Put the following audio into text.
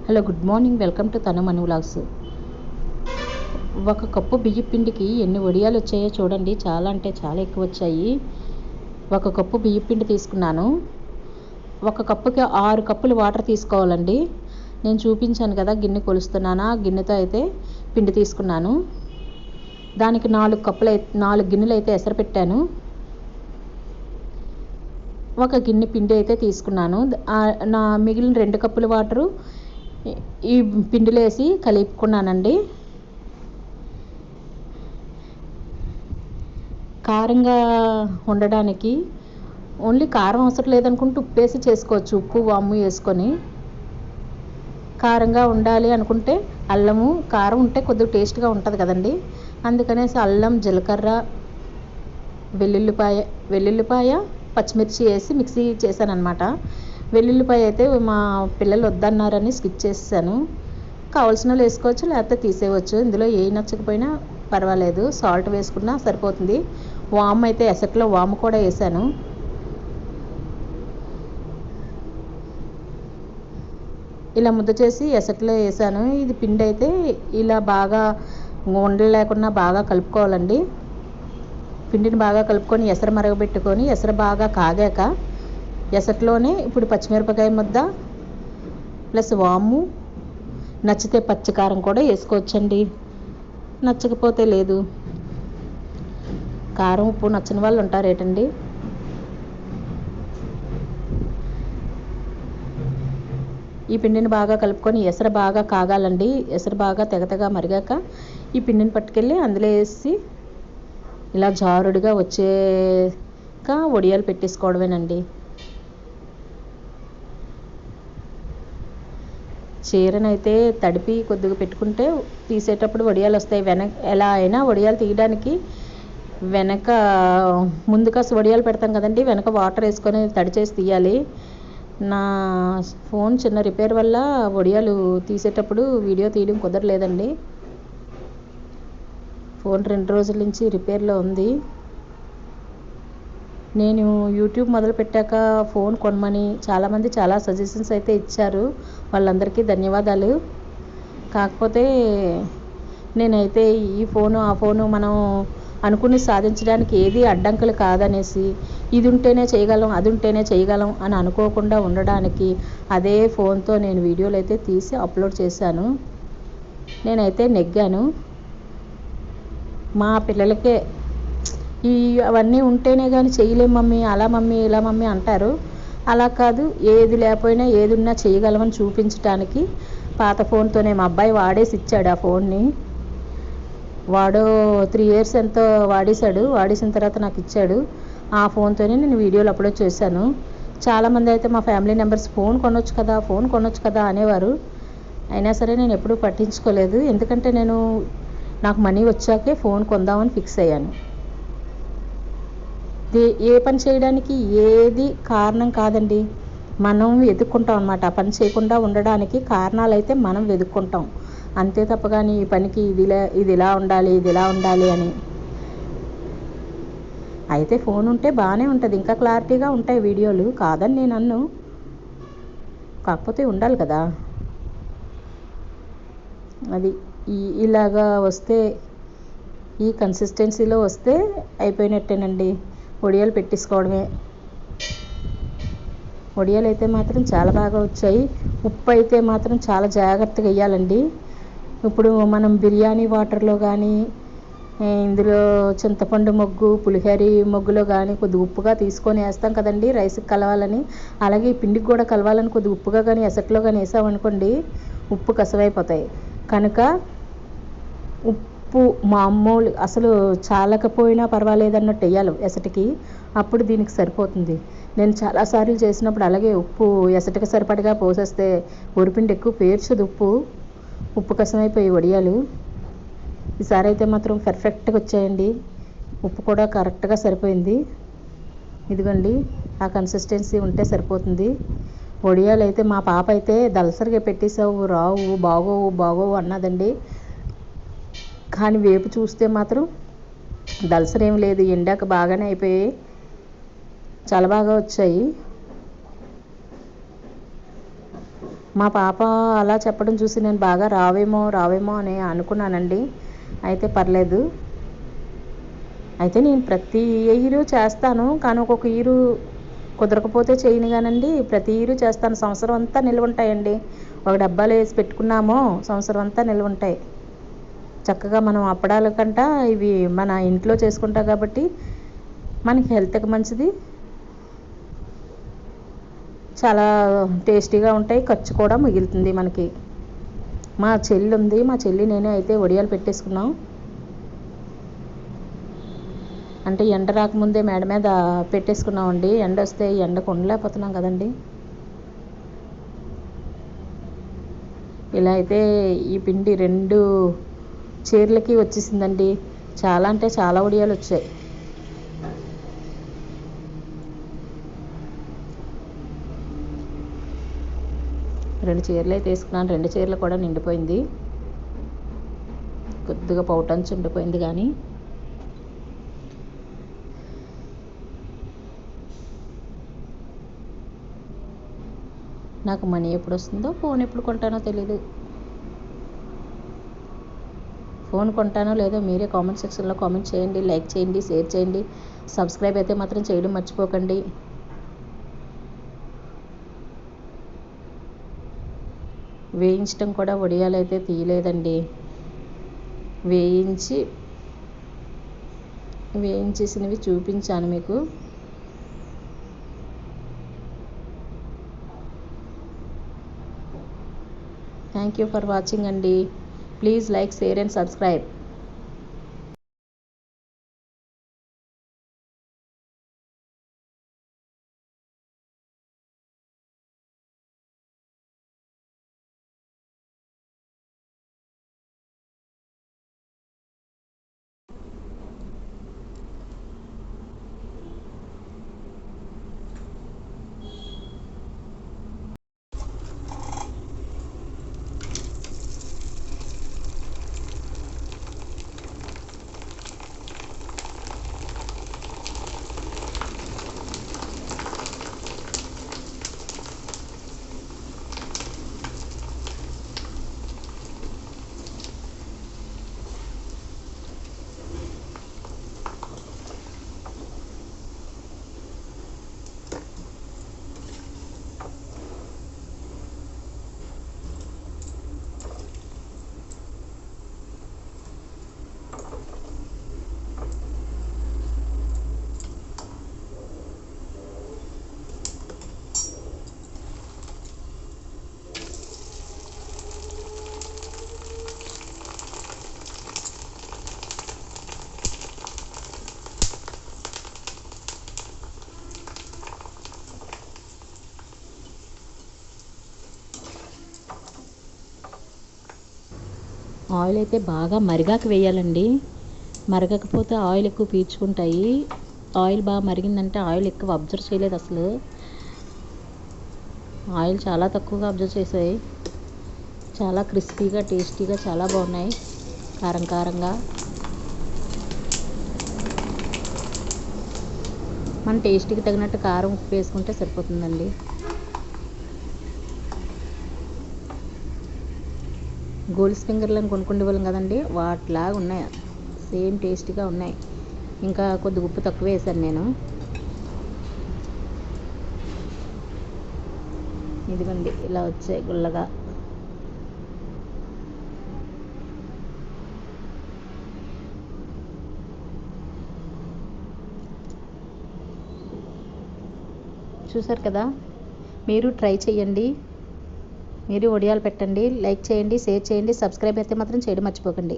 Hello, good morning. Welcome to తను మను vlogs. ఒక cup బియ్యం పిండికి ఎన్ని వడియాలు వచ్చాయో చూడండి. చాలా అంటే చాలా ఎక్కువ వచ్చాయి. ఒక కప్పు బియ్యం పిండి తీసుకున్నాను. ఒక కప్పుకి 6 కప్పులు వాటర్ తీసుకోవాలండి. నేను చూపించాను కదా, గిన్నె కొలుస్తున్నాను. ఆ గిన్నెతో అయితే పిండి తీసుకున్నాను. దానికి 4 గిన్నెలు అయితే ఎసరు పెట్టాను. ఒక గిన్నె పిండి అయితే తీసుకున్నాను. నా మిగిలిన 2 కప్పుల వాటరు ఈ పిండిలో వేసి కలుపుకున్నానండి. కారంగా ఉండడానికి ఓన్లీ కారం అవసరం లేదనుకుంటే ఉప్పు వేసి చేసుకోవచ్చు. ఉప్పు వాము వేసుకొని కారంగా ఉండాలి అనుకుంటే అల్లము కారం ఉంటే కొద్దిగా టేస్ట్గా ఉంటుంది కదండి. అందుకనేసి అల్లం, జీలకర్ర, వెల్లుల్లిపాయ, పచ్చిమిర్చి వేసి మిక్సీ చేశాను అనమాట. వెల్లుల్లిపాయ అయితే మా పిల్లలు వద్దన్నారని స్కిప్ చేసాను. కావాల్సిన వాళ్ళు వేసుకోవచ్చు, లేకపోతే తీసేయవచ్చు. ఇందులో ఏ నచ్చకపోయినా పర్వాలేదు, సాల్ట్ వేసుకున్నా సరిపోతుంది. వాము అయితే ఎసట్లో వాము కూడా వేసాను. ఇలా ముద్ద చేసి ఎసట్లో వేసాను. ఇది పిండి అయితే ఇలా బాగా ఉండలు లేకుండా బాగా కలుపుకోవాలండి. పిండిని బాగా కలుపుకొని ఎసరు మరగబెట్టుకొని ఎసరు బాగా కాగాక ఎసట్లోనే ఇప్పుడు పచ్చిమిరపకాయ ముద్ద ప్లస్ వాము, నచ్చితే పచ్చికారం కూడా వేసుకోవచ్చండి, నచ్చకపోతే లేదు. కారం ఉప్పు నచ్చని వాళ్ళు ఉంటారు ఏంటండి. ఈ పిండిని బాగా కలుపుకొని ఎసరు బాగా కాగాలండి. ఎసరు బాగా తెగతగా మరిగాక ఈ పిండిని పట్టుకెళ్ళి అందులో వేసి ఇలా జారుడుగా వచ్చాక వడియాలు పెట్టేసుకోవడమేనండి. చీరనైతే తడిపి కొద్దిగా పెట్టుకుంటే తీసేటప్పుడు వడియాలు వస్తాయి. ఎలా అయినా వడియాలు తీయడానికి వెనక ముందు కాస్త వడియాలు పెడతాం కదండి, వెనక వాటర్ వేసుకొని తడి చేసి తీయాలి. నా ఫోన్ చిన్న రిపేర్ వల్ల వడియాలు తీసేటప్పుడు వీడియో తీయడం కుదరలేదండి. ఫోన్ 2 రోజుల నుంచి రిపేర్లో ఉంది. నేను యూట్యూబ్ మొదలు పెట్టాక ఫోన్ కొనమని చాలామంది చాలా సజెషన్స్ అయితే ఇచ్చారు. వాళ్ళందరికీ ధన్యవాదాలు. కాకపోతే నేనైతే ఈ ఫోను ఆ ఫోను మనం అనుకుని సాధించడానికి ఏది అడ్డంకులు కాదనేసి ఇది ఉంటేనే చేయగలం, అది ఉంటేనే చేయగలం అని అనుకోకుండా ఉండడానికి అదే ఫోన్తో నేను వీడియోలు అయితే తీసి అప్లోడ్ చేశాను. నేనైతే నెగ్గాను. మా పిల్లలకే అవన్నీ ఉంటేనే కానీ చేయలేం మమ్మీ, అలా మమ్మీ, ఇలా మమ్మీ అంటారు. అలా కాదు, ఏది లేకపోయినా ఏది ఉన్నా చేయగలమని చూపించడానికి పాత ఫోన్తోనే మా అబ్బాయి వాడేసి ఇచ్చాడు ఆ ఫోన్ని. వాడు 3 years ఎంతో వాడేశాడు. వాడేసిన తర్వాత నాకు ఇచ్చాడు. ఆ ఫోన్తోనే నేను వీడియోలు అప్లోడ్ చేశాను. చాలామంది అయితే మా ఫ్యామిలీ మెంబర్స్ ఫోన్ కొనొచ్చు కదా అనేవారు. అయినా సరే నేను ఎప్పుడూ పట్టించుకోలేదు. ఎందుకంటే నాకు మనీ వచ్చాకే ఫోన్ కొందామని ఫిక్స్ అయ్యాను. ఏ పని చేయడానికి ఏది కారణం కాదండి, మనం వెతుక్కుంటాం అన్నమాట. ఆ పని చేయకుండా ఉండడానికి కారణాలు అయితే మనం వెతుక్కుంటాం అంతే తప్ప కానీ ఈ పనికి ఇది ఇలా ఉండాలి, ఇది ఇలా ఉండాలి అని అయితే ఫోన్ ఉంటే బాగానే ఉంటుంది, ఇంకా క్లారిటీగా ఉంటాయి వీడియోలు, కాదని నేను అన్ను. కాకపోతే ఉండాలి కదా. అది ఇలాగా వస్తే, ఈ కన్సిస్టెన్సీలో వస్తే అయిపోయినట్టేనండి. వడియాలు పెట్టేసుకోవడమే. వడియాలు అయితే మాత్రం చాలా బాగా వచ్చాయి. ఉప్పు అయితే మాత్రం చాలా జాగ్రత్తగా వేయాలండి. ఇప్పుడు మనం బిర్యానీ వాటర్లో కానీ, ఇందులో చింతపండు మొగ్గు, పులిహోర మొగ్గులో కానీ కొద్దిగా ఉప్పుగా తీసుకొని వేస్తాం కదండి రైస్కి కలవాలని. అలాగే ఈ పిండికి కూడా కలవాలని కొద్దిగా ఉప్పుగా కానీ ఎసట్లో కానీ వేసామనుకోండి ఉప్పు కసవైపోతాయి. కనుక ఉప్పు మామూలు అసలు చాలకపోయినా పర్వాలేదన్నట్టు వేయాలి ఎసటికి, అప్పుడు దీనికి సరిపోతుంది. నేను చాలాసార్లు చేసినప్పుడు అలాగే ఉప్పు ఎసటికి సరిపడగా పోసేస్తే వరిపిండి ఎక్కువ పేర్చదు, ఉప్పు కసమైపోయి వడియాలు. ఈసారి అయితే మాత్రం పర్ఫెక్ట్గా వచ్చాయండి. ఉప్పు కూడా కరెక్ట్గా సరిపోయింది. ఇదిగోండి, ఆ కన్సిస్టెన్సీ ఉంటే సరిపోతుంది. వడియాలు అయితే మా పాప అయితే దలసరిగా పెట్టేసావు, రావు, బాగోవు అన్నదండి. కానీ వేపు చూస్తే మాత్రం దలసరేం లేదు, ఎండాక బాగానే అయిపోయాయి, చాలా బాగా వచ్చాయి. మా పాప అలా చెప్పడం చూసి నేను బాగా రావేమో అని అనుకున్నానండి. అయితే పర్లేదు. అయితే నేను ప్రతి ఇయర్ చేస్తాను, కానీ ఒక్కొక్క ఇయర్ కుదరకపోతే చేయను కానండి. ప్రతి ఇయర్ చేస్తాను. సంవత్సరం అంతా నిల్వ ఉంటాయండి. ఒక డబ్బాలో వేసి పెట్టుకున్నామో సంవత్సరం అంతా నిల్వ ఉంటాయి. చక్కగా మనం అప్పడాల కంట ఇవి మన ఇంట్లో చేసుకుంటాం కాబట్టి మనకి హెల్త్కి మంచిది, చాలా టేస్టీగా ఉంటాయి, ఖర్చు కూడా మిగులుతుంది మనకి. మా చెల్లి ఉంది, మా చెల్లి నేనే అయితే వడియాలు పెట్టేసుకున్నాం. అంటే ఎండ రాకముందే మేడ మీద పెట్టేసుకున్నామండి. ఎండ వస్తే ఎండకు ఉండలేకపోతున్నాం కదండి. ఇలా అయితే ఈ పిండి 2 చీరలకి వచ్చేసిందండి. చాలా అంటే చాలా వడియాలు వచ్చాయి. రెండు చీరలు అయితే వేసుకున్నాను. 2 చీరలు కూడా నిండిపోయింది. కొద్దిగా పౌటంచి ఉండిపోయింది కానీ నాకు మనీ ఎప్పుడు వస్తుందో, ఫోన్ ఎప్పుడు కొంటానో తెలీదు. ఫోన్ కొంటానో లేదో మీరే కామెంట్ సెక్షన్లో కామెంట్ చేయండి, లైక్ చేయండి, షేర్ చేయండి. సబ్స్క్రైబ్ అయితే మాత్రం చేయడం మర్చిపోకండి. వేయించడం కూడా వడియాలు అయితే తీయలేదండి. వేయించేసినవి చూపించాను మీకు. థ్యాంక్ యూ ఫర్ వాచింగ్ అండి. Please like, share and subscribe. Oil అయితే బాగా మరిగాక వేయాలండి. మరగకపోతే ఆయిల్ ఎక్కువ పీల్చుకుంటాయి. ఆయిల్ బాగా మరిగిందంటే ఆయిల్ ఎక్కువ అబ్జర్వ్ చేయలేదు అసలు. ఆయిల్ చాలా తక్కువగా అబ్జర్వ్ చేసాయి. చాలా క్రిస్పీగా, టేస్టీగా చాలా బాగున్నాయి. కారంగా మన టేస్ట్కి తగినట్టు కారం, ఉప్పు వేసుకుంటే సరిపోతుందండి. గోల్డ్ ఫింగర్లను కొనుక్కుండే వాళ్ళం కదండి, వాటిలాగా ఉన్నాయి. సేమ్ టేస్టీగా ఉన్నాయి. ఇంకా కొద్దిగా ఉప్పు తక్కువ వేసాను నేను. ఇదిగోండి ఇలా వచ్చాయి గుల్లగా. చూసారు కదా, మీరు ట్రై చేయండి. మీరు వడియాలు పెట్టండి, లైక్ చేయండి, షేర్ చేయండి, సబ్స్క్రైబ్ అయితే మాత్రం చేయడం మర్చిపోకండి.